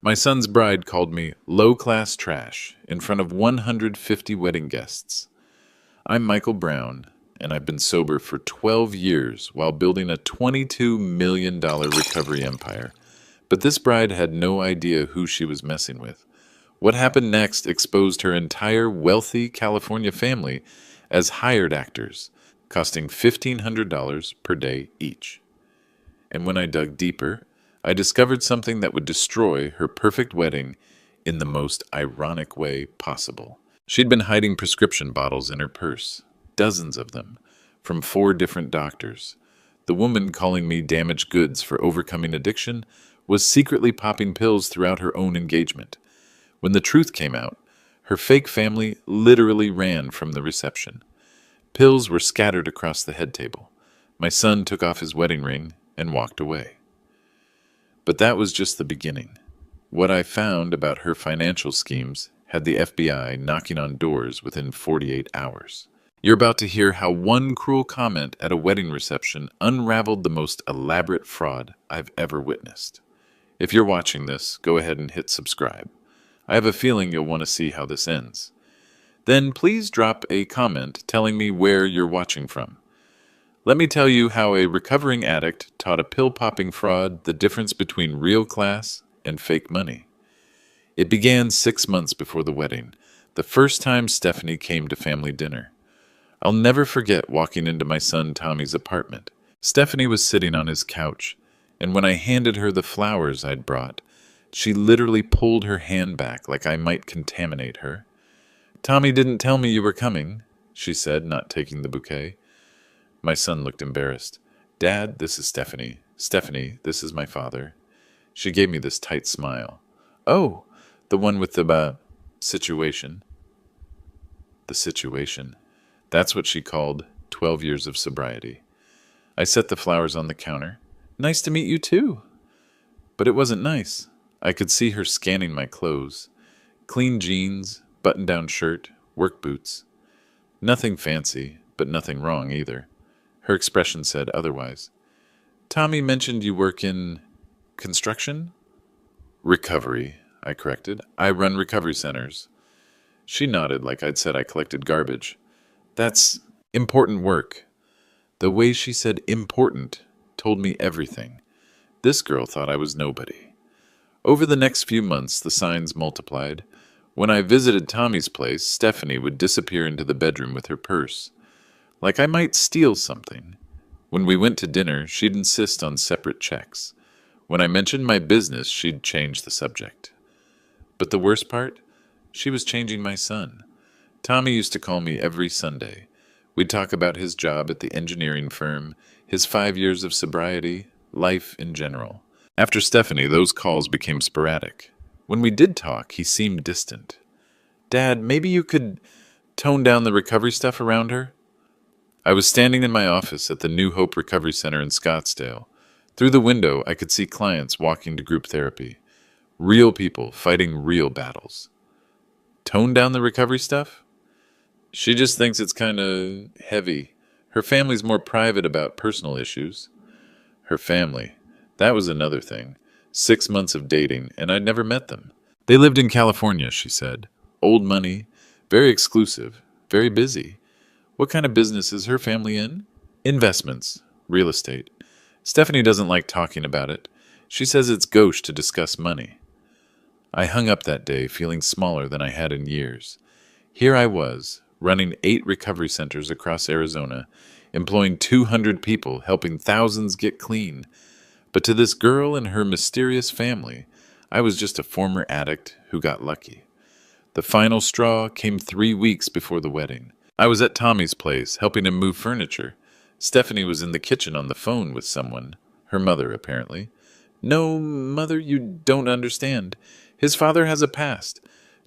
My son's bride called me low-class trash in front of 150 wedding guests. I'm Michael Brown, and I've been sober for 12 years while building a $22 million recovery empire. But this bride had no idea who she was messing with. What happened next exposed her entire wealthy California family as hired actors, costing $1,500 per day each. And when I dug deeper, I discovered something that would destroy her perfect wedding in the most ironic way possible. She'd been hiding prescription bottles in her purse, dozens of them, from 4 different doctors. The woman calling me damaged goods for overcoming addiction was secretly popping pills throughout her own engagement. When the truth came out, her fake family literally ran from the reception. Pills were scattered across the head table. My son took off his wedding ring and walked away. But that was just the beginning. What I found about her financial schemes had the FBI knocking on doors within 48 hours. You're about to hear how one cruel comment at a wedding reception unraveled the most elaborate fraud I've ever witnessed. If you're watching this, go ahead and hit subscribe. I have a feeling you'll want to see how this ends. Then please drop a comment telling me where you're watching from. Let me tell you how a recovering addict taught a pill-popping fraud the difference between real class and fake money. It began 6 months before the wedding, the first time Stephanie came to family dinner. I'll never forget walking into my son Tommy's apartment. Stephanie was sitting on his couch, and when I handed her the flowers I'd brought, she literally pulled her hand back like I might contaminate her. "Tommy didn't tell me you were coming," she said, not taking the bouquet. My son looked embarrassed. "Dad, this is Stephanie. Stephanie, this is my father." She gave me this tight smile. "Oh, the one with the, situation." The situation. That's what she called 12 years of sobriety. I set the flowers on the counter. "Nice to meet you, too." But it wasn't nice. I could see her scanning my clothes. Clean jeans, button-down shirt, work boots. Nothing fancy, but nothing wrong either. Her expression said otherwise. "Tommy mentioned you work in construction?" "Recovery," I corrected. "I run recovery centers." She nodded like I'd said I collected garbage. "That's important work." The way she said important told me everything. This girl thought I was nobody. Over the next few months, the signs multiplied. When I visited Tommy's place, Stephanie would disappear into the bedroom with her purse, like I might steal something. When we went to dinner, she'd insist on separate checks. When I mentioned my business, she'd change the subject. But the worst part? She was changing my son. Tommy used to call me every Sunday. We'd talk about his job at the engineering firm, his 5 years of sobriety, life in general. After Stephanie, those calls became sporadic. When we did talk, he seemed distant. "Dad, maybe you could tone down the recovery stuff around her?" I was standing in my office at the New Hope Recovery Center in Scottsdale. Through the window, I could see clients walking to group therapy. Real people fighting real battles. Tone down the recovery stuff? She just thinks it's kind of heavy. Her family's more private about personal issues. Her family. That was another thing. 6 months of dating, and I'd never met them. They lived in California, she said. Old money, very exclusive, very busy. What kind of business is her family in? Investments, real estate. Stephanie doesn't like talking about it. She says it's gauche to discuss money. I hung up that day feeling smaller than I had in years. Here I was, running 8 recovery centers across Arizona, employing 200 people, helping thousands get clean. But to this girl and her mysterious family, I was just a former addict who got lucky. The final straw came 3 weeks before the wedding. I was at Tommy's place, helping him move furniture. Stephanie was in the kitchen on the phone with someone, her mother apparently. "No, Mother, you don't understand. His father has a past.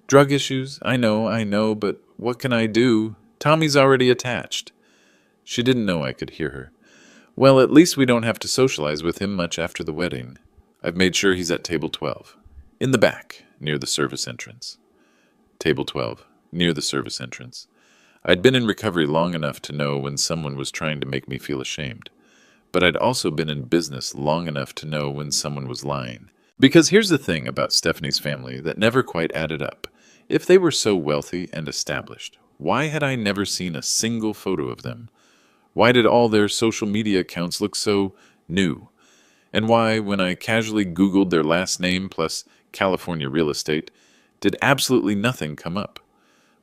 Drug issues, I know, but what can I do? Tommy's already attached." She didn't know I could hear her. "Well, at least we don't have to socialize with him much after the wedding. I've made sure he's at table 12. In the back, near the service entrance." Table 12, near the service entrance. I'd been in recovery long enough to know when someone was trying to make me feel ashamed. But I'd also been in business long enough to know when someone was lying. Because here's the thing about Stephanie's family that never quite added up. If they were so wealthy and established, why had I never seen a single photo of them? Why did all their social media accounts look so new? And why, when I casually Googled their last name plus California real estate, did absolutely nothing come up?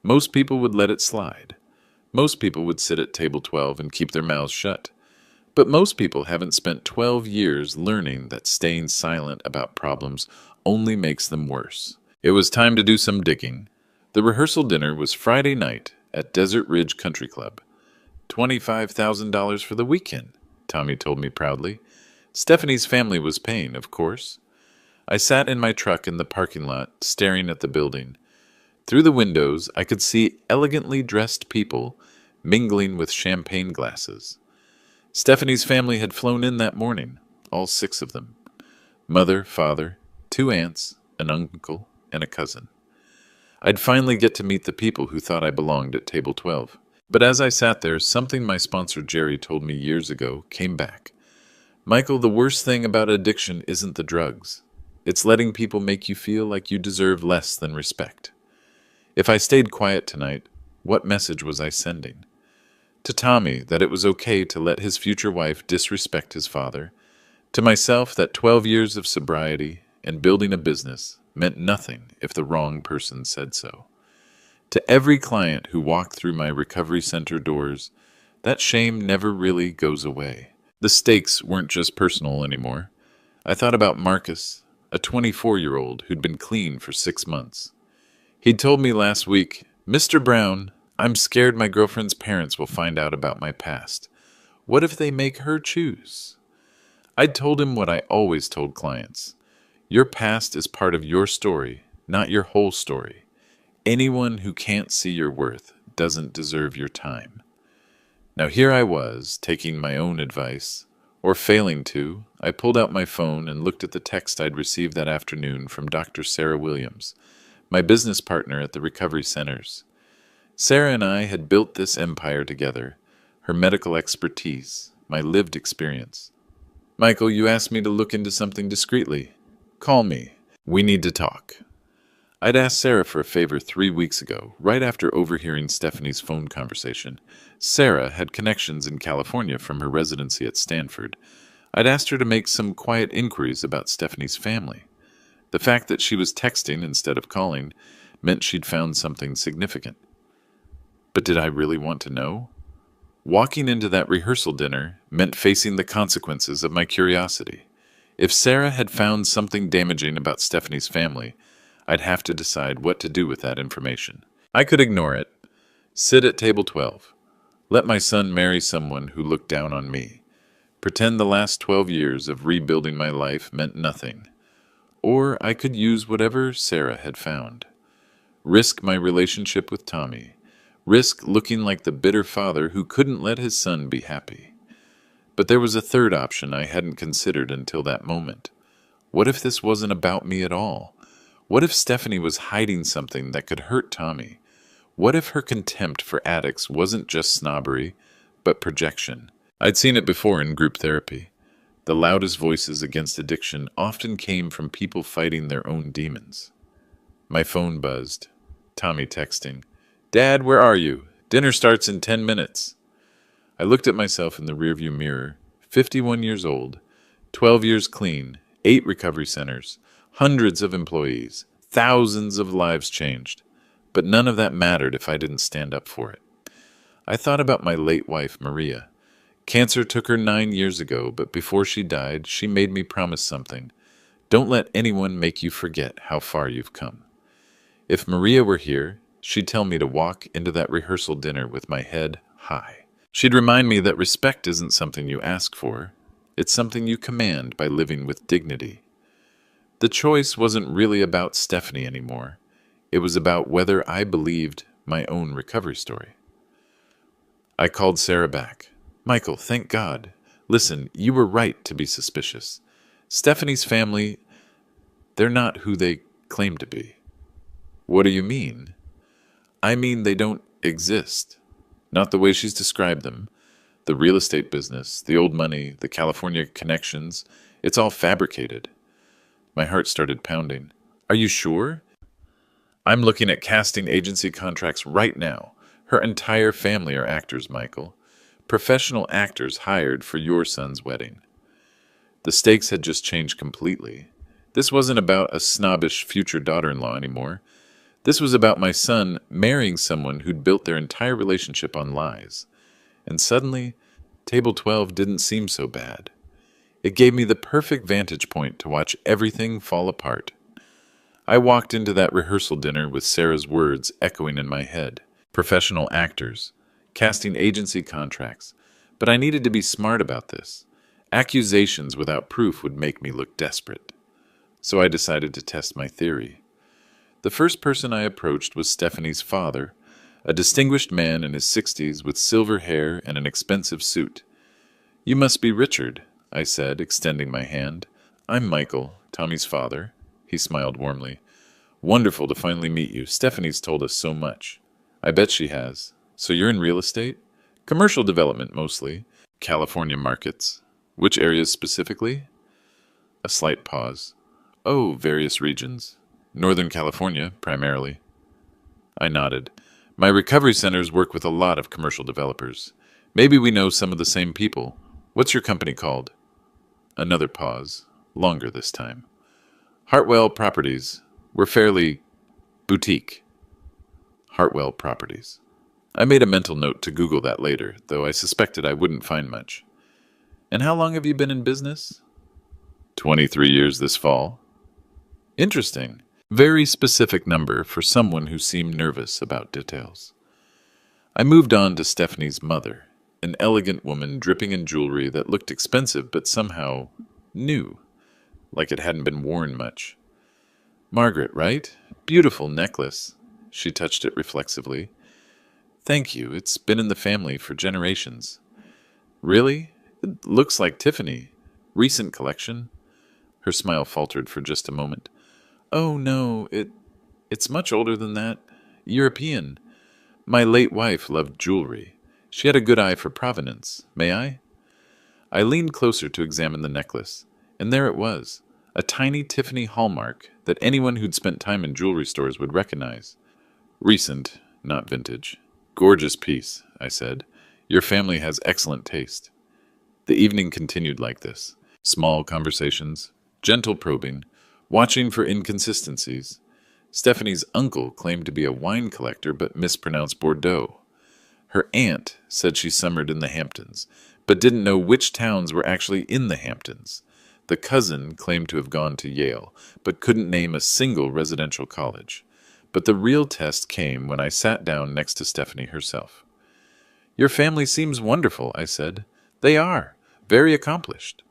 Most people would let it slide. Most people would sit at table 12 and keep their mouths shut. But most people haven't spent 12 years learning that staying silent about problems only makes them worse. It was time to do some digging. The rehearsal dinner was Friday night at Desert Ridge Country Club. $25,000 for the weekend, Tommy told me proudly. Stephanie's family was paying, of course. I sat in my truck in the parking lot, staring at the building. Through the windows, I could see elegantly dressed people mingling with champagne glasses. Stephanie's family had flown in that morning, all 6 of them. Mother, father, 2 aunts, an uncle, and a cousin. I'd finally get to meet the people who thought I belonged at table 12. But as I sat there, something my sponsor Jerry told me years ago came back. Michael, the worst thing about addiction isn't the drugs. It's letting people make you feel like you deserve less than respect. If I stayed quiet tonight, what message was I sending? To Tommy, that it was okay to let his future wife disrespect his father. To myself, that 12 years of sobriety and building a business meant nothing if the wrong person said so. To every client who walked through my recovery center doors, that shame never really goes away. The stakes weren't just personal anymore. I thought about Marcus, a 24-year-old who'd been clean for 6 months. He'd told me last week, "Mr. Brown, I'm scared my girlfriend's parents will find out about my past. What if they make her choose?" I'd told him what I always told clients. Your past is part of your story, not your whole story. Anyone who can't see your worth doesn't deserve your time. Now here I was, taking my own advice, or failing to. I pulled out my phone and looked at the text I'd received that afternoon from Dr. Sarah Williams, my business partner at the recovery centers. Sarah and I had built this empire together, her medical expertise, my lived experience. "Michael, you asked me to look into something discreetly. Call me. We need to talk." I'd asked Sarah for a favor 3 weeks ago, right after overhearing Stephanie's phone conversation. Sarah had connections in California from her residency at Stanford. I'd asked her to make some quiet inquiries about Stephanie's family. The fact that she was texting instead of calling meant she'd found something significant. But did I really want to know? Walking into that rehearsal dinner meant facing the consequences of my curiosity. If Sarah had found something damaging about Stephanie's family, I'd have to decide what to do with that information. I could ignore it, sit at table 12, let my son marry someone who looked down on me, pretend the last 12 years of rebuilding my life meant nothing. Or I could use whatever Sarah had found. Risk my relationship with Tommy. Risk looking like the bitter father who couldn't let his son be happy. But there was a third option I hadn't considered until that moment. What if this wasn't about me at all? What if Stephanie was hiding something that could hurt Tommy? What if her contempt for addicts wasn't just snobbery, but projection? I'd seen it before in group therapy. The loudest voices against addiction often came from people fighting their own demons. My phone buzzed. Tommy texting, "Dad, where are you? Dinner starts in 10 minutes. I looked at myself in the rearview mirror, 51 years old, 12 years clean, 8 recovery centers, hundreds of employees, thousands of lives changed. But none of that mattered if I didn't stand up for it. I thought about my late wife, Maria. Cancer took her 9 years ago, but before she died, she made me promise something. Don't let anyone make you forget how far you've come. If Maria were here, she'd tell me to walk into that rehearsal dinner with my head high. She'd remind me that respect isn't something you ask for. It's something you command by living with dignity. The choice wasn't really about Stephanie anymore. It was about whether I believed my own recovery story. I called Sarah back. "Michael, thank God. Listen, you were right to be suspicious. Stephanie's family, they're not who they claim to be." "What do you mean?" "I mean they don't exist. Not the way she's described them. The real estate business, the old money, the California connections, it's all fabricated. My heart started pounding. Are you sure? I'm looking at casting agency contracts right now. Her entire family are actors, Michael. Professional actors hired for your son's wedding. The stakes had just changed completely. This wasn't about a snobbish future daughter-in-law anymore. This was about my son marrying someone who'd built their entire relationship on lies. And suddenly, Table 12 didn't seem so bad. It gave me the perfect vantage point to watch everything fall apart. I walked into that rehearsal dinner with Sarah's words echoing in my head. Professional actors, casting agency contracts. But I needed to be smart about this. Accusations without proof would make me look desperate. So I decided to test my theory. The first person I approached was Stephanie's father, a distinguished man in his 60s with silver hair and an expensive suit. You must be Richard, I said, extending my hand. I'm Michael, Tommy's father. He smiled warmly. Wonderful to finally meet you. Stephanie's told us so much. I bet she has. So you're in real estate? Commercial development, mostly. California markets. Which areas specifically? A slight pause. Oh, various regions. Northern California, primarily. I nodded. My recovery centers work with a lot of commercial developers. Maybe we know some of the same people. What's your company called? Another pause. Longer this time. Hartwell Properties. We're fairly boutique. Hartwell Properties. I made a mental note to Google that later, though I suspected I wouldn't find much. And how long have you been in business? 23 years this fall. Interesting. Very specific number for someone who seemed nervous about details. I moved on to Stephanie's mother, an elegant woman dripping in jewelry that looked expensive but somehow new, like it hadn't been worn much. Margaret, right? Beautiful necklace. She touched it reflexively. Thank you. It's been in the family for generations. Really? It looks like Tiffany. Recent collection? Her smile faltered for just a moment. Oh, no, it's much older than that. European. My late wife loved jewelry. She had a good eye for provenance. May I? I leaned closer to examine the necklace, and there it was, a tiny Tiffany hallmark that anyone who'd spent time in jewelry stores would recognize. Recent, not vintage. Gorgeous piece, I said. Your family has excellent taste. The evening continued like this. Small conversations, gentle probing, watching for inconsistencies. Stephanie's uncle claimed to be a wine collector but mispronounced Bordeaux. Her aunt said she summered in the Hamptons, but didn't know which towns were actually in the Hamptons. The cousin claimed to have gone to Yale, but couldn't name a single residential college. But the real test came when I sat down next to Stephanie herself. Your family seems wonderful, I said. They are. Very accomplished.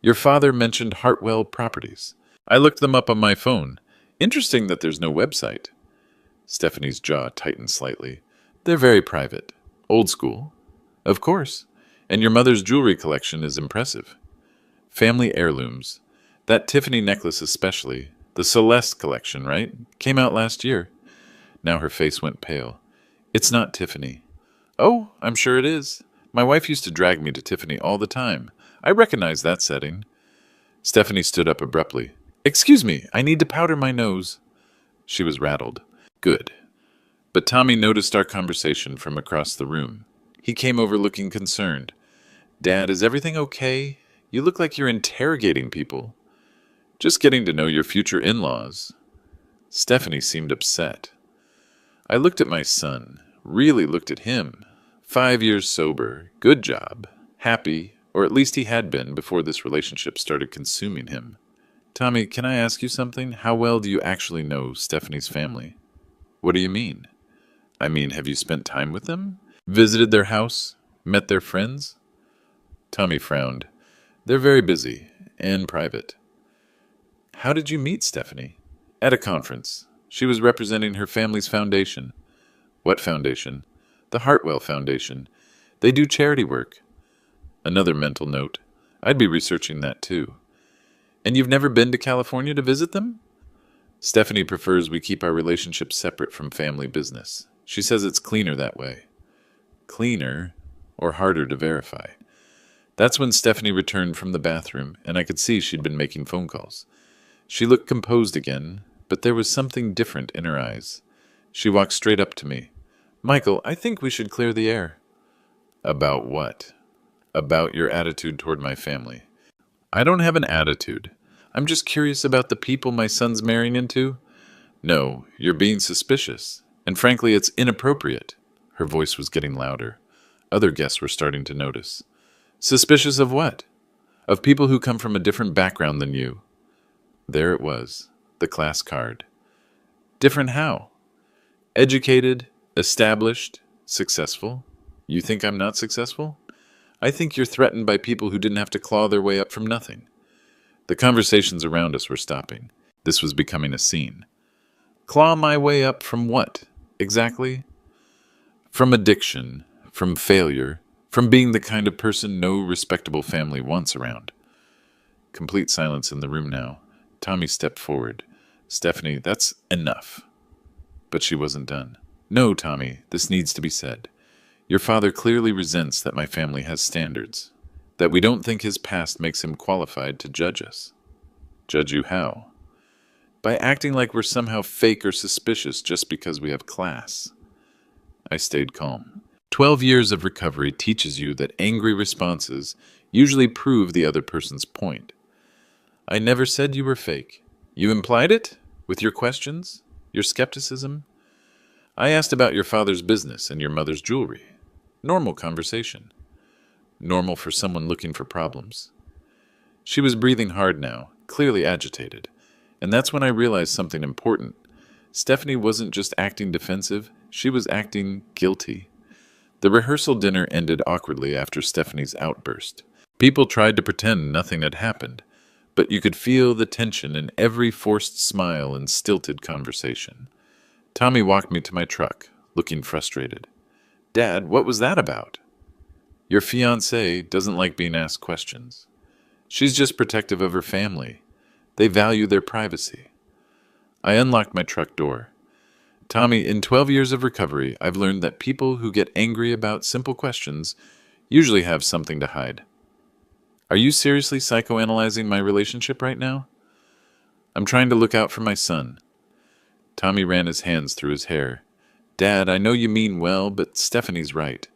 Your father mentioned Hartwell Properties. I looked them up on my phone. Interesting that there's no website. Stephanie's jaw tightened slightly. They're very private. Old school. Of course. And your mother's jewelry collection is impressive. Family heirlooms. That Tiffany necklace especially. The Celeste collection, right? Came out last year. Now her face went pale. It's not Tiffany. Oh, I'm sure it is. My wife used to drag me to Tiffany all the time. I recognize that setting. Stephanie stood up abruptly. Excuse me, I need to powder my nose. She was rattled. Good. But Tommy noticed our conversation from across the room. He came over looking concerned. Dad, is everything okay? You look like you're interrogating people. Just getting to know your future in-laws. Stephanie seemed upset. I looked at my son, really looked at him. 5 years sober, good job, happy, or at least he had been before this relationship started consuming him. Tommy, can I ask you something? How well do you actually know Stephanie's family? What do you mean? I mean, have you spent time with them? Visited their house? Met their friends? Tommy frowned. They're very busy and private. How did you meet Stephanie? At a conference. She was representing her family's foundation. What foundation? The Hartwell Foundation. They do charity work. Another mental note. I'd be researching that too. And you've never been to California to visit them? Stephanie prefers we keep our relationship separate from family business. She says it's cleaner that way. Cleaner or harder to verify. That's when Stephanie returned from the bathroom, and I could see she'd been making phone calls. She looked composed again, but there was something different in her eyes. She walked straight up to me. Michael, I think we should clear the air. About what? About your attitude toward my family. I don't have an attitude. I'm just curious about the people my son's marrying into. No, you're being suspicious. And frankly, it's inappropriate. Her voice was getting louder. Other guests were starting to notice. Suspicious of what? Of people who come from a different background than you. There it was, the class card. Different how? Educated, established, successful. You think I'm not successful? I think you're threatened by people who didn't have to claw their way up from nothing. The conversations around us were stopping. This was becoming a scene. Claw my way up from what, exactly? From addiction, from failure, from being the kind of person no respectable family wants around. Complete silence in the room now. Tommy stepped forward. Stephanie, that's enough. But she wasn't done. No, Tommy, this needs to be said. Your father clearly resents that my family has standards, that we don't think his past makes him qualified to judge us. Judge you how? By acting like we're somehow fake or suspicious just because we have class. I stayed calm. 12 years of recovery teaches you that angry responses usually prove the other person's point. I never said you were fake. You implied it? With your questions? Your skepticism? I asked about your father's business and your mother's jewelry. Normal conversation. Normal for someone looking for problems. She was breathing hard now, clearly agitated. And that's when I realized something important. Stephanie wasn't just acting defensive, she was acting guilty. The rehearsal dinner ended awkwardly after Stephanie's outburst. People tried to pretend nothing had happened, but you could feel the tension in every forced smile and stilted conversation. Tommy walked me to my truck, looking frustrated. Dad, what was that about? Your fiancée doesn't like being asked questions. She's just protective of her family. They value their privacy. I unlocked my truck door. Tommy, in 12 years of recovery, I've learned that people who get angry about simple questions usually have something to hide. Are you seriously psychoanalyzing my relationship right now? I'm trying to look out for my son. Tommy ran his hands through his hair. Dad, I know you mean well, but Stephanie's right.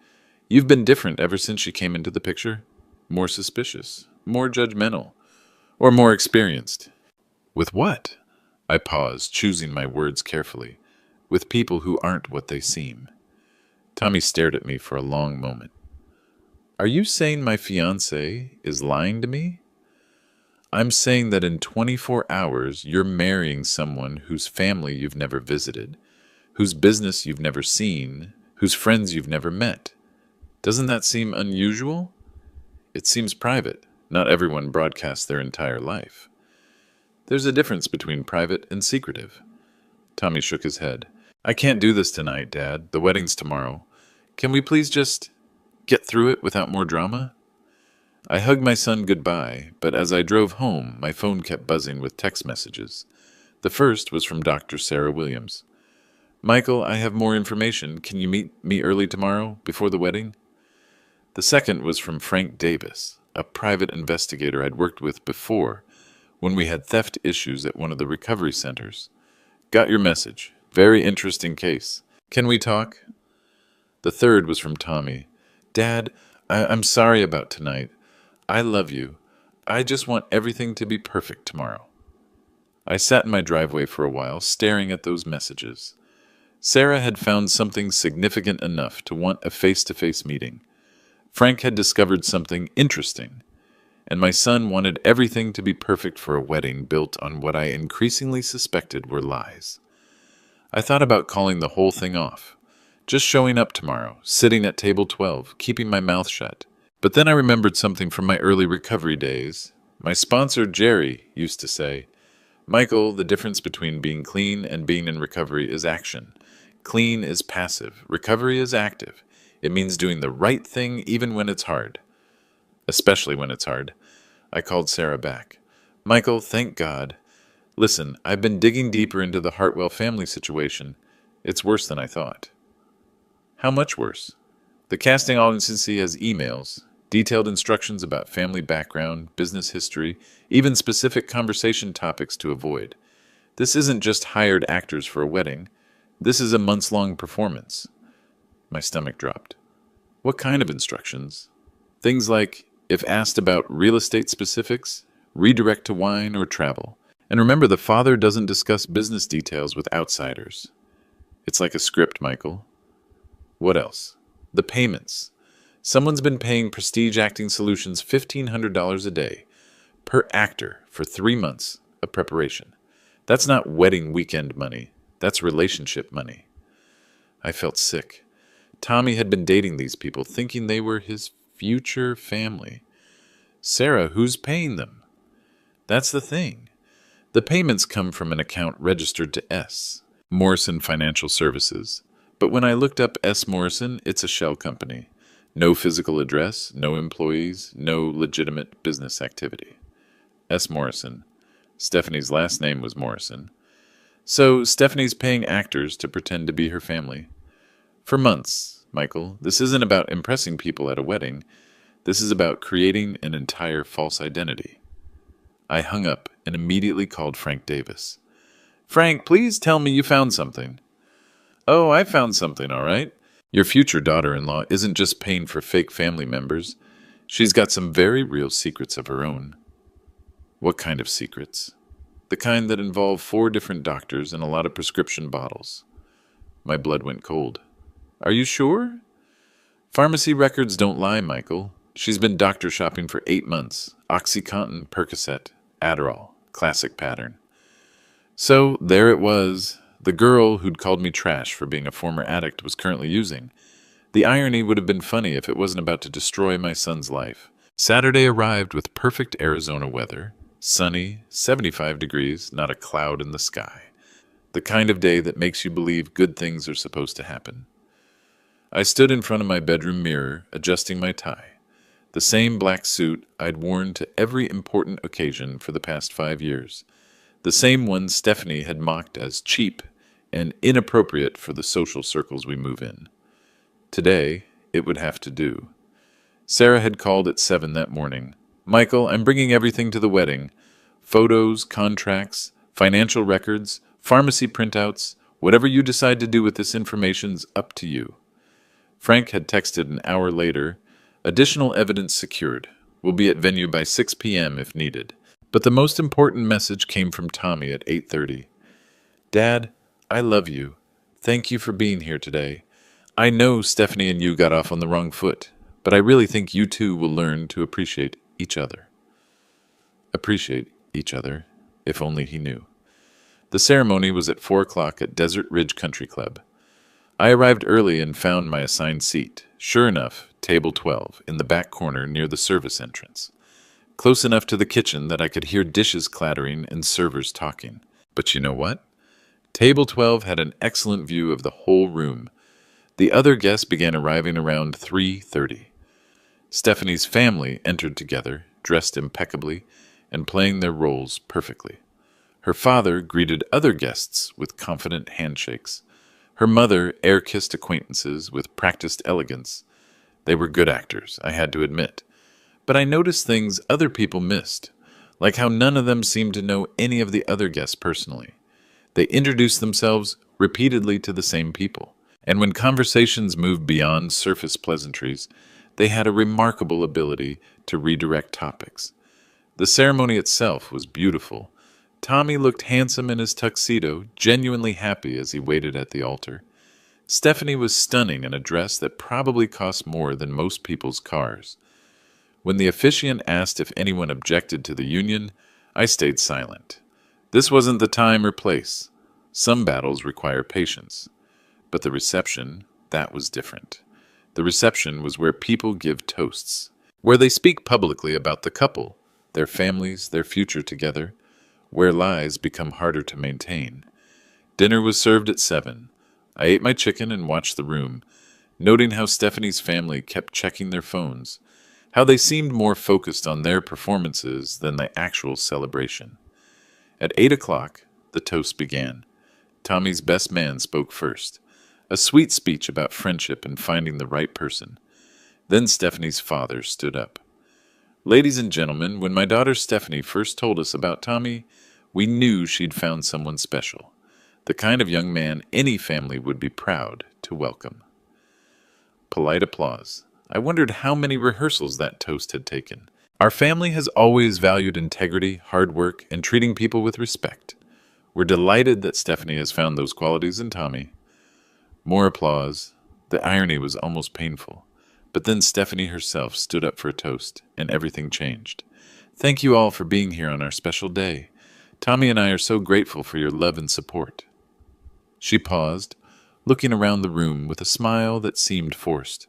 You've been different ever since she came into the picture. More suspicious, more judgmental, or more experienced. With what? I paused, choosing my words carefully. With people who aren't what they seem. Tommy stared at me for a long moment. Are you saying my fiancé is lying to me? I'm saying that in 24 hours you're marrying someone whose family you've never visited, whose business you've never seen, whose friends you've never met. Doesn't that seem unusual? It seems private. Not everyone broadcasts their entire life. There's a difference between private and secretive. Tommy shook his head. I can't do this tonight, Dad. The wedding's tomorrow. Can we please just get through it without more drama? I hugged my son goodbye, but as I drove home, my phone kept buzzing with text messages. The first was from Dr. Sarah Williams. Michael, I have more information. Can you meet me early tomorrow, before the wedding? The second was from Frank Davis, a private investigator I'd worked with before, when we had theft issues at one of the recovery centers. Got your message. Very interesting case. Can we talk? The third was from Tommy. Dad, I'm sorry about tonight. I love you. I just want everything to be perfect tomorrow. I sat in my driveway for a while, staring at those messages. Sarah had found something significant enough to want a face-to-face meeting. Frank had discovered something interesting, and my son wanted everything to be perfect for a wedding built on what I increasingly suspected were lies. I thought about calling the whole thing off, just showing up tomorrow, sitting at table 12, keeping my mouth shut. But then I remembered something from my early recovery days. My sponsor, Jerry, used to say, Michael, the difference between being clean and being in recovery is action. Clean is passive. Recovery is active. It means doing the right thing even when it's hard. Especially when it's hard. I called Sarah back. Michael, thank God. Listen, I've been digging deeper into the Hartwell family situation. It's worse than I thought. How much worse? The casting agency has emails, Detailed instructions about family background, business history, even specific conversation topics to avoid. This isn't just hired actors for a wedding. This is a months-long performance. My stomach dropped. What kind of instructions? Things like, if asked about real estate specifics, redirect to wine or travel. And remember, the father doesn't discuss business details with outsiders. It's like a script, Michael. What else? The payments. Someone's been paying Prestige Acting Solutions $1,500 a day per actor for 3 months of preparation. That's not wedding weekend money. That's relationship money. I felt sick. Tommy had been dating these people, thinking they were his future family. Sarah, who's paying them? That's the thing. The payments come from an account registered to S. Morrison Financial Services. But when I looked up S. Morrison, it's a shell company. No physical address, no employees, no legitimate business activity. S. Morrison. Stephanie's last name was Morrison. So Stephanie's paying actors to pretend to be her family. For months, Michael, this isn't about impressing people at a wedding. This is about creating an entire false identity. I hung up and immediately called Frank Davis. Frank, please tell me you found something. Oh, I found something, all right. Your future daughter-in-law isn't just paying for fake family members. She's got some very real secrets of her own. What kind of secrets? The kind that involve 4 different doctors and a lot of prescription bottles. My blood went cold. Are you sure? Pharmacy records don't lie, Michael. She's been doctor shopping for 8 months. OxyContin, Percocet, Adderall. Classic pattern. So there it was. The girl who'd called me trash for being a former addict was currently using. The irony would have been funny if it wasn't about to destroy my son's life. Saturday arrived with perfect Arizona weather. Sunny, 75 degrees, not a cloud in the sky. The kind of day that makes you believe good things are supposed to happen. I stood in front of my bedroom mirror, adjusting my tie. The same black suit I'd worn to every important occasion for the past 5 years. The same one Stephanie had mocked as cheap and inappropriate for the social circles we move in. Today, it would have to do. Sarah had called at 7 that morning. Michael, I'm bringing everything to the wedding. Photos, contracts, financial records, pharmacy printouts, whatever you decide to do with this information's up to you. Frank had texted an hour later, additional evidence secured. We'll be at venue by 6 p.m. if needed. But the most important message came from Tommy at 8:30. Dad, I love you. Thank you for being here today. I know Stephanie and you got off on the wrong foot, but I really think you two will learn to appreciate each other. Appreciate each other, if only he knew. The ceremony was at 4 o'clock at Desert Ridge Country Club. I arrived early and found my assigned seat. Sure enough, table 12, in the back corner near the service entrance. Close enough to the kitchen that I could hear dishes clattering and servers talking. But you know what? Table 12 had an excellent view of the whole room. The other guests began arriving around 3:30. Stephanie's family entered together, dressed impeccably, and playing their roles perfectly. Her father greeted other guests with confident handshakes. Her mother air-kissed acquaintances with practiced elegance. They were good actors, I had to admit. But I noticed things other people missed, like how none of them seemed to know any of the other guests personally. They introduced themselves repeatedly to the same people, and when conversations moved beyond surface pleasantries, they had a remarkable ability to redirect topics. The ceremony itself was beautiful. Tommy looked handsome in his tuxedo, genuinely happy as he waited at the altar. Stephanie was stunning in a dress that probably cost more than most people's cars. When the officiant asked if anyone objected to the union, I stayed silent. This wasn't the time or place. Some battles require patience. But the reception, that was different. The reception was where people give toasts, where they speak publicly about the couple, their families, their future together, where lies become harder to maintain. Dinner was served at 7. I ate my chicken and watched the room, noting how Stephanie's family kept checking their phones, how they seemed more focused on their performances than the actual celebration. At 8 o'clock, the toast began. Tommy's best man spoke first, a sweet speech about friendship and finding the right person. Then Stephanie's father stood up. Ladies and gentlemen, when my daughter Stephanie first told us about Tommy, we knew she'd found someone special, the kind of young man any family would be proud to welcome. Polite applause. I wondered how many rehearsals that toast had taken. Our family has always valued integrity, hard work, and treating people with respect. We're delighted that Stephanie has found those qualities in Tommy. More applause. The irony was almost painful. But then Stephanie herself stood up for a toast, and everything changed. Thank you all for being here on our special day. Tommy and I are so grateful for your love and support. She paused, looking around the room with a smile that seemed forced.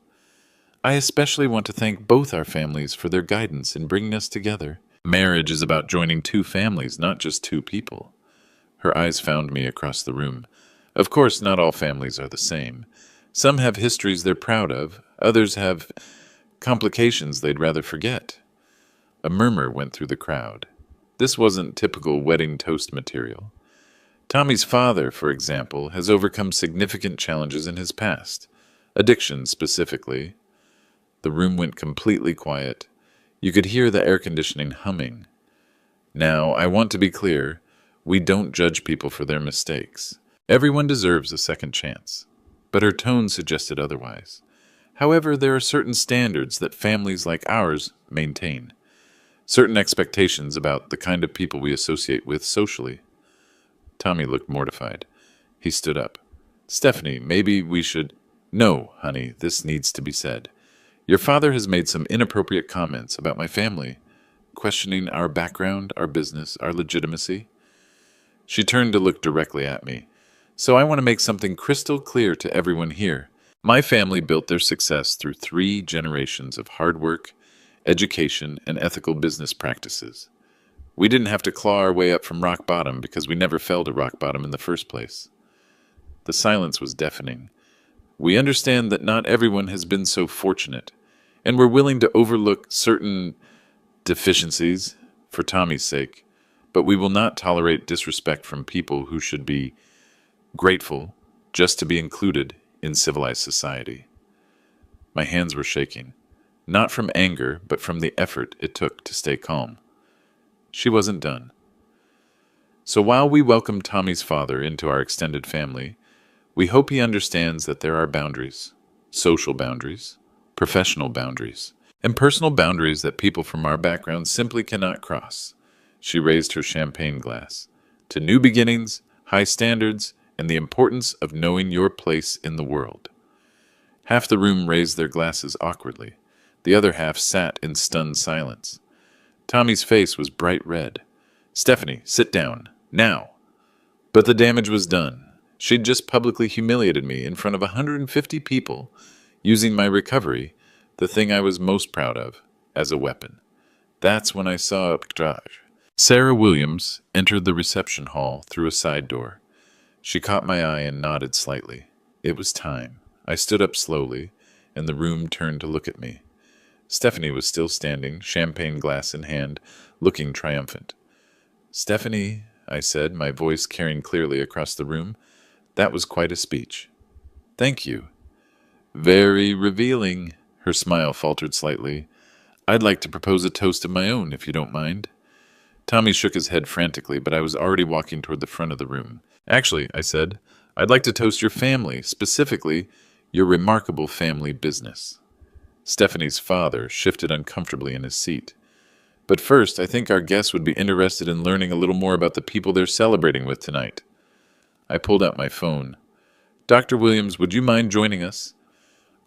I especially want to thank both our families for their guidance in bringing us together. Marriage is about joining two families, not just two people. Her eyes found me across the room. Of course, not all families are the same. Some have histories they're proud of. Others have complications they'd rather forget. A murmur went through the crowd. This wasn't typical wedding toast material. Tommy's father, for example, has overcome significant challenges in his past. Addiction, specifically. The room went completely quiet. You could hear the air conditioning humming. Now, I want to be clear, we don't judge people for their mistakes. Everyone deserves a second chance. But her tone suggested otherwise. However, there are certain standards that families like ours maintain. Certain expectations about the kind of people we associate with socially. Tommy looked mortified. He stood up. Stephanie, maybe we should... No, honey, this needs to be said. Your father has made some inappropriate comments about my family, questioning our background, our business, our legitimacy. She turned to look directly at me. So I want to make something crystal clear to everyone here. My family built their success through 3 generations of hard work, education, and ethical business practices. We didn't have to claw our way up from rock bottom because we never fell to rock bottom in the first place. The silence was deafening. We understand that not everyone has been so fortunate, and we're willing to overlook certain deficiencies for Tommy's sake, but we will not tolerate disrespect from people who should be grateful just to be included in civilized society. My hands were shaking, not from anger, but from the effort it took to stay calm. She wasn't done. So while we welcome Tommy's father into our extended family, we hope he understands that there are boundaries, social boundaries, professional boundaries, and personal boundaries that people from our background simply cannot cross. She raised her champagne glass. To new beginnings, high standards, and the importance of knowing your place in the world. Half the room raised their glasses awkwardly. The other half sat in stunned silence. Tommy's face was bright red. Stephanie, sit down. Now. But the damage was done. She'd just publicly humiliated me in front of 150 people, using my recovery, the thing I was most proud of, as a weapon. That's when I saw Sarah Williams entered the reception hall through a side door. She caught my eye and nodded slightly. It was time. I stood up slowly, and the room turned to look at me. Stephanie was still standing, champagne glass in hand, looking triumphant. Stephanie, I said, my voice carrying clearly across the room. That was quite a speech. Thank you. Very revealing. Her smile faltered slightly. I'd like to propose a toast of my own, if you don't mind. Tommy shook his head frantically, but I was already walking toward the front of the room. Actually, I said, I'd like to toast your family, specifically your remarkable family business. Stephanie's father shifted uncomfortably in his seat. But first, I think our guests would be interested in learning a little more about the people they're celebrating with tonight. I pulled out my phone. Dr. Williams, would you mind joining us?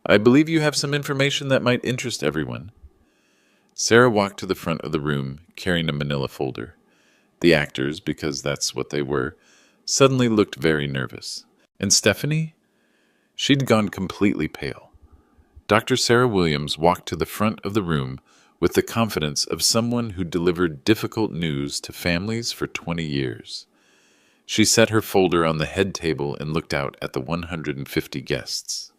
I believe you have some information that might interest everyone. Sarah walked to the front of the room, carrying a manila folder. The actors, because that's what they were, suddenly looked very nervous. And Stephanie? She'd gone completely pale. Dr. Sarah Williams walked to the front of the room with the confidence of someone who delivered difficult news to families for 20 years. She set her folder on the head table and looked out at the 150 guests.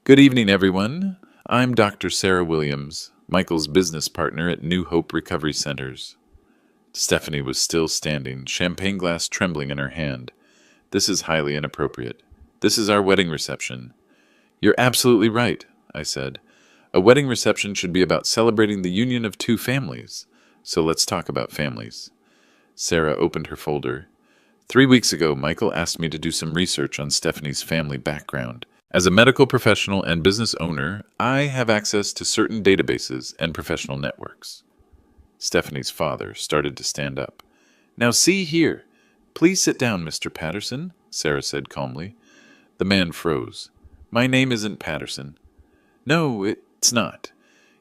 Good evening, everyone. I'm Dr. Sarah Williams, Michael's business partner at New Hope Recovery Centers. Stephanie was still standing, champagne glass trembling in her hand. This is highly inappropriate. This is our wedding reception. You're absolutely right, I said. A wedding reception should be about celebrating the union of two families. So let's talk about families. Sarah opened her folder. 3 weeks ago, Michael asked me to do some research on Stephanie's family background. As a medical professional and business owner, I have access to certain databases and professional networks. Stephanie's father started to stand up. Now see here. Please sit down, Mr. Patterson, Sarah said calmly. The man froze. My name isn't Patterson. No, it's not.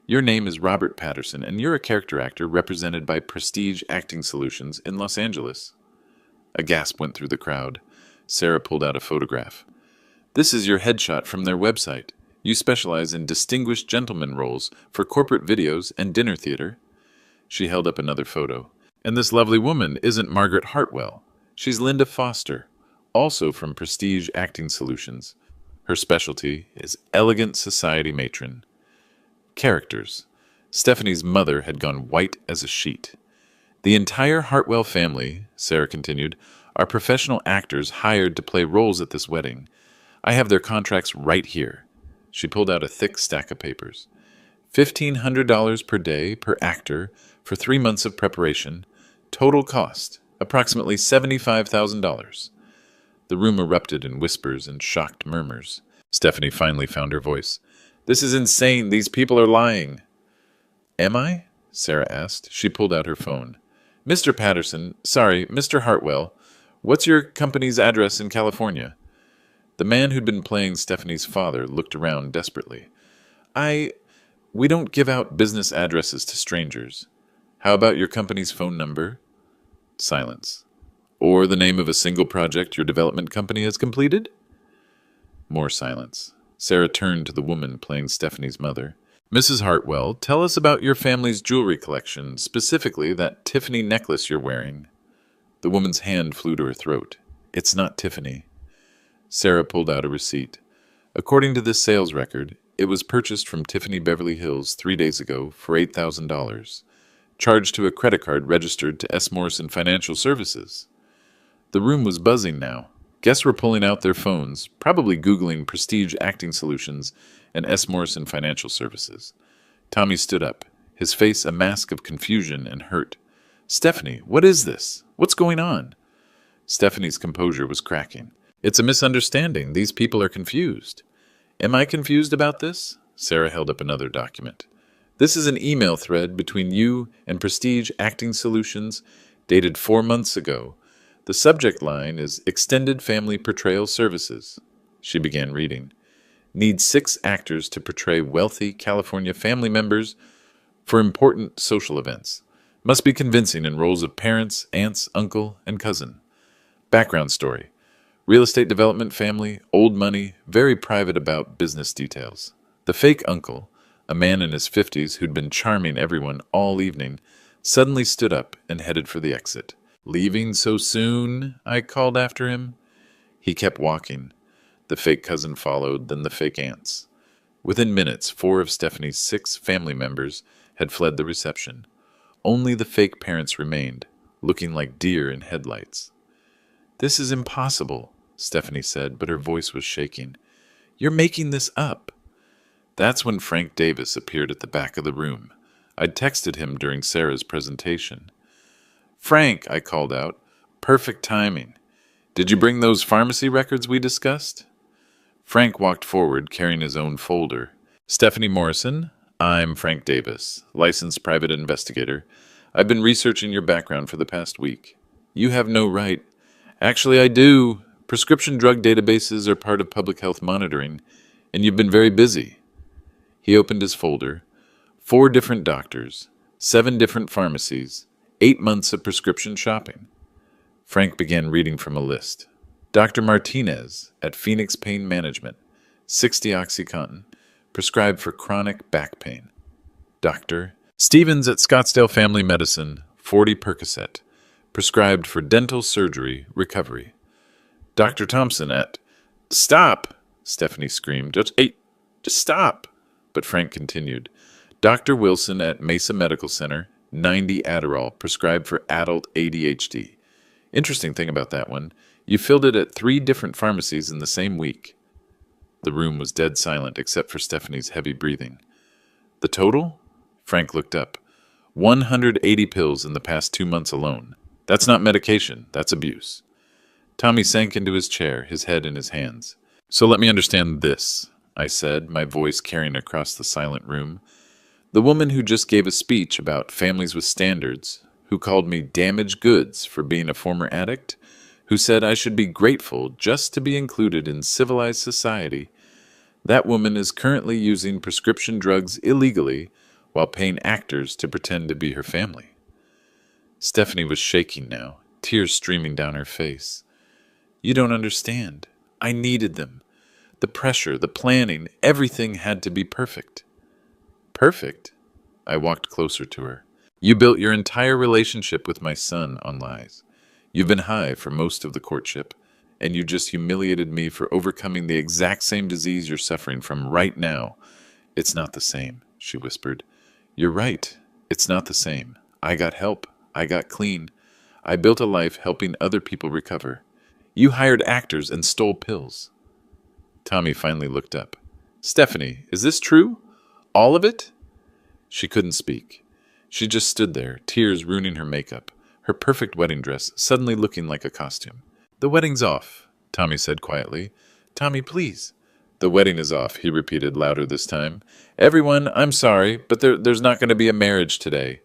Your name is Robert Patterson, and you're a character actor represented by Prestige Acting Solutions in Los Angeles. A gasp went through the crowd. Sarah pulled out a photograph. This is your headshot from their website. You specialize in distinguished gentleman roles for corporate videos and dinner theater. She held up another photo. And this lovely woman isn't Margaret Hartwell. She's Linda Foster, also from Prestige Acting Solutions. Her specialty is elegant society matron. Characters. Stephanie's mother had gone white as a sheet. The entire Hartwell family, Sarah continued, are professional actors hired to play roles at this wedding. I have their contracts right here. She pulled out a thick stack of papers. $1,500 per day per actor for 3 months of preparation. Total cost, approximately $75,000. The room erupted in whispers and shocked murmurs. Stephanie finally found her voice. This is insane. These people are lying. Am I? Sarah asked. She pulled out her phone. Mr. Patterson, Mr. Hartwell, what's your company's address in California? The man who'd been playing Stephanie's father looked around desperately. We don't give out business addresses to strangers. How about your company's phone number? Silence. Or the name of a single project your development company has completed? More silence. Sarah turned to the woman playing Stephanie's mother. Mrs. Hartwell, tell us about your family's jewelry collection, specifically that Tiffany necklace you're wearing. The woman's hand flew to her throat. It's not Tiffany. Sarah pulled out a receipt. According to this sales record, it was purchased from Tiffany Beverly Hills 3 days ago for $8,000, charged to a credit card registered to S. Morrison Financial Services. The room was buzzing now. Guests were pulling out their phones, probably Googling Prestige Acting Solutions and S. Morrison Financial Services. Tommy stood up, his face a mask of confusion and hurt. Stephanie, what is this? What's going on? Stephanie's composure was cracking. It's a misunderstanding. These people are confused. Am I confused about this? Sarah held up another document. This is an email thread between you and Prestige Acting Solutions dated 4 months ago. The subject line is Extended Family Portrayal Services. She began reading. Need 6 actors to portray wealthy California family members for important social events. Must be convincing in roles of parents, aunts, uncle, and cousin. Background story. Real estate development family, old money, very private about business details. The fake uncle, a man in his 50s who'd been charming everyone all evening, suddenly stood up and headed for the exit. Leaving so soon? I called after him. He kept walking. The fake cousin followed, then the fake aunts. Within minutes, 4 of Stephanie's 6 family members had fled the reception. Only the fake parents remained, looking like deer in headlights. This is impossible, Stephanie said, but her voice was shaking. You're making this up. That's when Frank Davis appeared at the back of the room. I'd texted him during Sarah's presentation. Frank, I called out. Perfect timing. Did you bring those pharmacy records we discussed? Frank walked forward, carrying his own folder. Stephanie Morrison, I'm Frank Davis, licensed private investigator. I've been researching your background for the past week. You have no right. Actually, I do. Prescription drug databases are part of public health monitoring, and you've been very busy. He opened his folder. 4 different doctors, 7 different pharmacies, 8 months of prescription shopping. Frank began reading from a list. Dr. Martinez at Phoenix Pain Management, 60 OxyContin, prescribed for chronic back pain. Dr. Stevens at Scottsdale Family Medicine, 40 Percocet, prescribed for dental surgery recovery. Dr. Thompson at... Stop! Stephanie screamed. Just stop! But Frank continued. Dr. Wilson at Mesa Medical Center, 90 Adderall, prescribed for adult ADHD. Interesting thing about that one, you filled it at 3 different pharmacies in the same week. The room was dead silent except for Stephanie's heavy breathing. The total? Frank looked up. 180 pills in the past 2 months alone. That's not medication, that's abuse. Tommy sank into his chair, his head in his hands. So let me understand this, I said, my voice carrying across the silent room. The woman who just gave a speech about families with standards, who called me damaged goods for being a former addict, who said I should be grateful just to be included in civilized society, that woman is currently using prescription drugs illegally while paying actors to pretend to be her family. Stephanie was shaking now, tears streaming down her face. You don't understand. I needed them. The pressure, the planning, everything had to be perfect. Perfect? I walked closer to her. You built your entire relationship with my son on lies. You've been high for most of the courtship, and you just humiliated me for overcoming the exact same disease you're suffering from right now. It's not the same, she whispered. You're right. It's not the same. I got help. I got clean. I built a life helping other people recover. You hired actors and stole pills. Tommy finally looked up. Stephanie, is this true? All of it? She couldn't speak. She just stood there, tears ruining her makeup, her perfect wedding dress suddenly looking like a costume. The wedding's off, Tommy said quietly. Tommy, please. The wedding is off, he repeated louder this time. Everyone, I'm sorry, but there's not going to be a marriage today.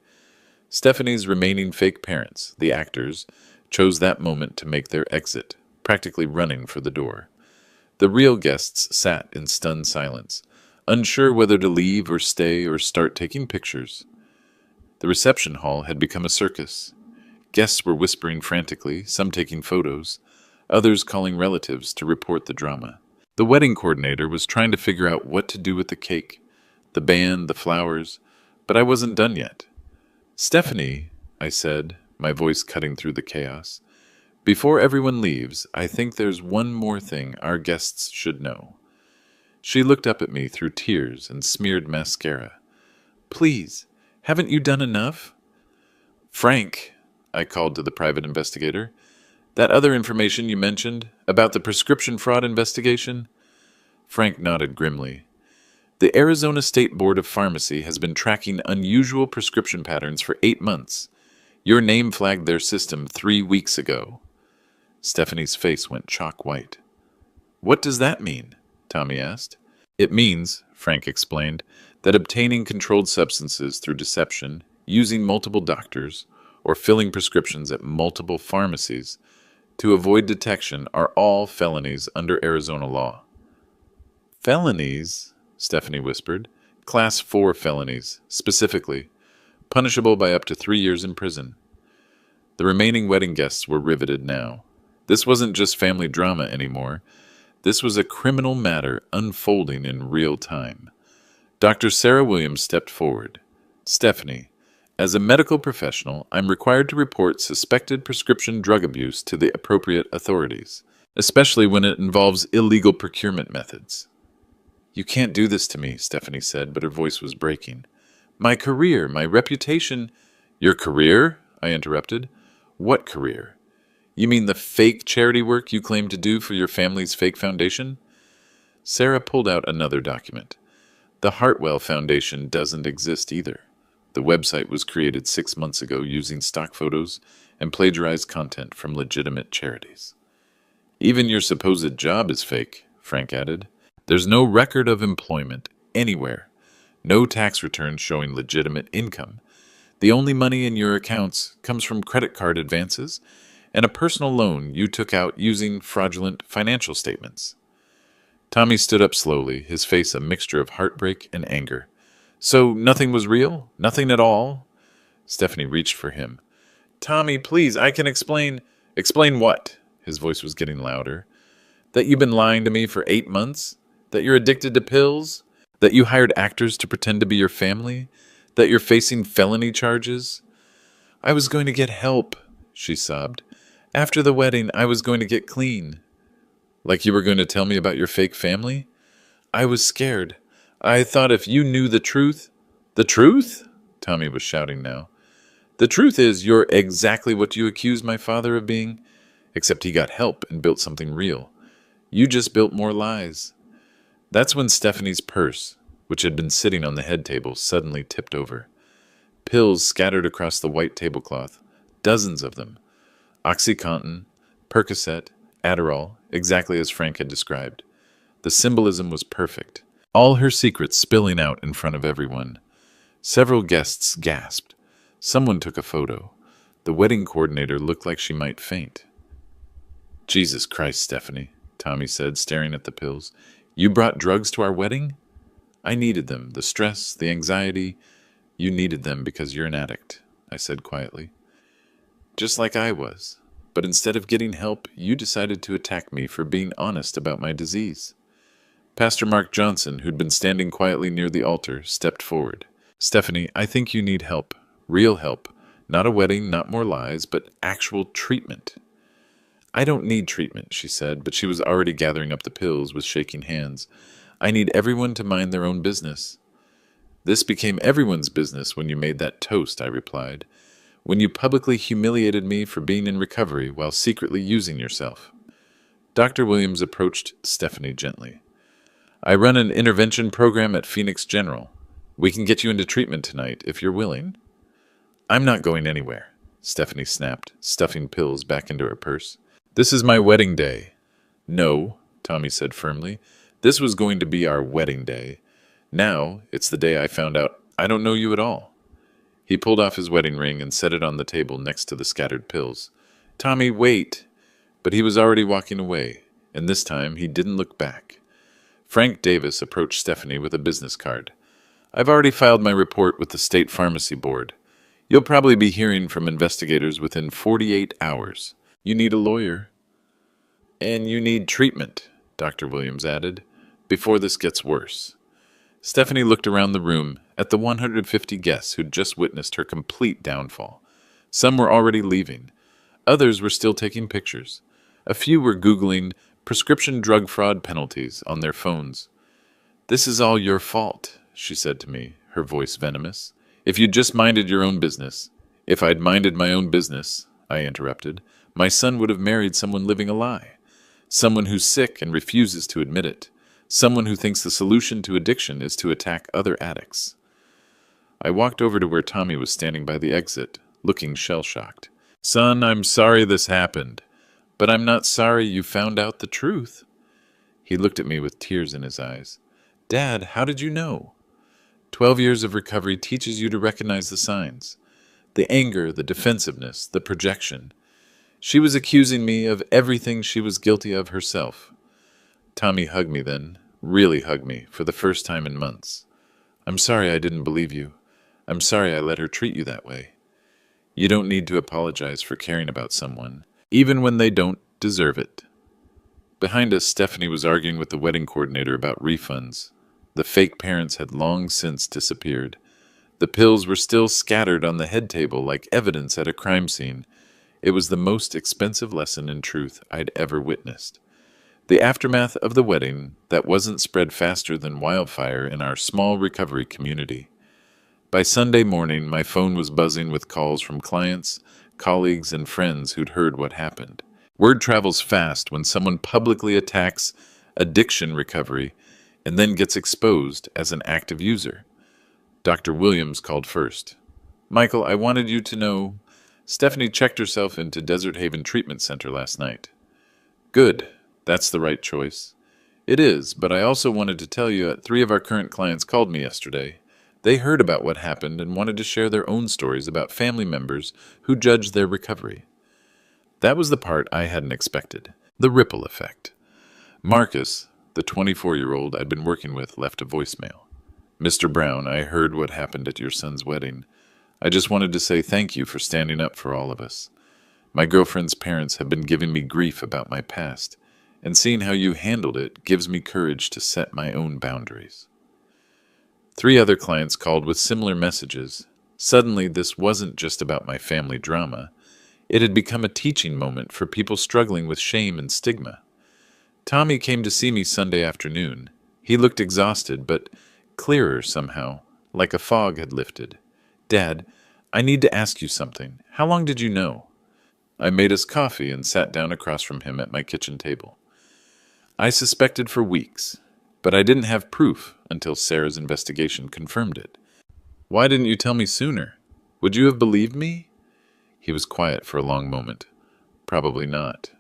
Stephanie's remaining fake parents, the actors, chose that moment to make their exit, practically running for the door. The real guests sat in stunned silence, unsure whether to leave or stay or start taking pictures. The reception hall had become a circus. Guests were whispering frantically, some taking photos, others calling relatives to report the drama. The wedding coordinator was trying to figure out what to do with the cake, the band, the flowers, but I wasn't done yet. Stephanie, I said, my voice cutting through the chaos, before everyone leaves, I think there's one more thing our guests should know. She looked up at me through tears and smeared mascara. Please, haven't you done enough? Frank, I called to the private investigator, that other information you mentioned about the prescription fraud investigation? Frank nodded grimly. The Arizona State Board of Pharmacy has been tracking unusual prescription patterns for 8 months. Your name flagged their system 3 weeks ago. Stephanie's face went chalk white. What does that mean? Tommy asked. It means, Frank explained, that obtaining controlled substances through deception, using multiple doctors, or filling prescriptions at multiple pharmacies to avoid detection are all felonies under Arizona law. Felonies? Stephanie whispered. Class 4 felonies, specifically, punishable by up to 3 years in prison. The remaining wedding guests were riveted now. This wasn't just family drama anymore. This was a criminal matter unfolding in real time. Dr. Sarah Williams stepped forward. Stephanie, as a medical professional, I'm required to report suspected prescription drug abuse to the appropriate authorities, especially when it involves illegal procurement methods. You can't do this to me, Stephanie said, but her voice was breaking. My career, my reputation. Your career? I interrupted. What career? You mean the fake charity work you claim to do for your family's fake foundation? Sarah pulled out another document. The Hartwell Foundation doesn't exist either. The website was created 6 months ago using stock photos and plagiarized content from legitimate charities. Even your supposed job is fake, Frank added. There's no record of employment anywhere. No tax returns showing legitimate income. The only money in your accounts comes from credit card advances and a personal loan you took out using fraudulent financial statements. Tommy stood up slowly, his face a mixture of heartbreak and anger. So nothing was real? Nothing at all? Stephanie reached for him. Tommy, please, I can explain. Explain what? His voice was getting louder. That you've been lying to me for 8 months? That you're addicted to pills? That you hired actors to pretend to be your family? That you're facing felony charges? I was going to get help, she sobbed. After the wedding, I was going to get clean. Like you were going to tell me about your fake family? I was scared. I thought if you knew the truth... The truth? Tommy was shouting now. The truth is you're exactly what you accused my father of being, except he got help and built something real. You just built more lies. That's when Stephanie's purse, which had been sitting on the head table, suddenly tipped over. Pills scattered across the white tablecloth, dozens of them. OxyContin, Percocet, Adderall, exactly as Frank had described. The symbolism was perfect. All her secrets spilling out in front of everyone. Several guests gasped. Someone took a photo. The wedding coordinator looked like she might faint. "Jesus Christ, Stephanie," Tommy said, staring at the pills. "You brought drugs to our wedding?" "I needed them. The stress, the anxiety. You needed them because you're an addict," I said quietly. "Just like I was. But instead of getting help, you decided to attack me for being honest about my disease." Pastor Mark Johnson, who'd been standing quietly near the altar, stepped forward. "Stephanie, I think you need help. Real help. Not a wedding, not more lies, but actual treatment." "I don't need treatment," she said, but she was already gathering up the pills with shaking hands. "I need everyone to mind their own business." "This became everyone's business when you made that toast," I replied. "When you publicly humiliated me for being in recovery while secretly using yourself." Dr. Williams approached Stephanie gently. "I run an intervention program at Phoenix General. We can get you into treatment tonight if you're willing." "I'm not going anywhere," Stephanie snapped, stuffing pills back into her purse. "This is my wedding day." "No," Tommy said firmly. "This was going to be our wedding day. Now it's the day I found out I don't know you at all." He pulled off his wedding ring and set it on the table next to the scattered pills. "Tommy, wait!" But he was already walking away, and this time he didn't look back. Frank Davis approached Stephanie with a business card. "I've already filed my report with the State Pharmacy Board. You'll probably be hearing from investigators within 48 hours. You need a lawyer. And you need treatment," Dr. Williams added, "before this gets worse." Stephanie looked around the room at the 150 guests who'd just witnessed her complete downfall. Some were already leaving. Others were still taking pictures. A few were Googling prescription drug fraud penalties on their phones. "This is all your fault," she said to me, her voice venomous. "If you'd just minded your own business." "If I'd minded my own business," I interrupted, "my son would have married someone living a lie. Someone who's sick and refuses to admit it. Someone who thinks the solution to addiction is to attack other addicts." I walked over to where Tommy was standing by the exit, looking shell-shocked. "Son, I'm sorry this happened, but I'm not sorry you found out the truth." He looked at me with tears in his eyes. "Dad, how did you know?" 12 years of recovery teaches you to recognize the signs. The anger, the defensiveness, the projection. She was accusing me of everything she was guilty of herself. Tommy hugged me then, really hugged me, for the first time in months. "I'm sorry I didn't believe you. I'm sorry I let her treat you that way. You don't need to apologize for caring about someone, even when they don't deserve it." Behind us, Stephanie was arguing with the wedding coordinator about refunds. The fake parents had long since disappeared. The pills were still scattered on the head table like evidence at a crime scene. It was the most expensive lesson in truth I'd ever witnessed. The aftermath of the wedding that wasn't spread faster than wildfire in our small recovery community. By Sunday morning, my phone was buzzing with calls from clients, colleagues, and friends who'd heard what happened. Word travels fast when someone publicly attacks addiction recovery and then gets exposed as an active user. Dr. Williams called first. "Michael, I wanted you to know Stephanie checked herself into Desert Haven Treatment Center last night." "Good. That's the right choice." "It is, but I also wanted to tell you that 3 of our current clients called me yesterday. They heard about what happened and wanted to share their own stories about family members who judged their recovery." That was the part I hadn't expected. The ripple effect. Marcus, the 24-year-old I'd been working with, left a voicemail. "Mr. Brown, I heard what happened at your son's wedding. I just wanted to say thank you for standing up for all of us. My girlfriend's parents have been giving me grief about my past, and seeing how you handled it gives me courage to set my own boundaries." 3 other clients called with similar messages. Suddenly, this wasn't just about my family drama. It had become a teaching moment for people struggling with shame and stigma. Tommy came to see me Sunday afternoon. He looked exhausted, but clearer somehow, like a fog had lifted. "Dad, I need to ask you something. How long did you know?" I made us coffee and sat down across from him at my kitchen table. "I suspected for weeks. but I didn't have proof until Sarah's investigation confirmed it. Why didn't you tell me sooner? Would you have believed me? He was quiet for a long moment. Probably not.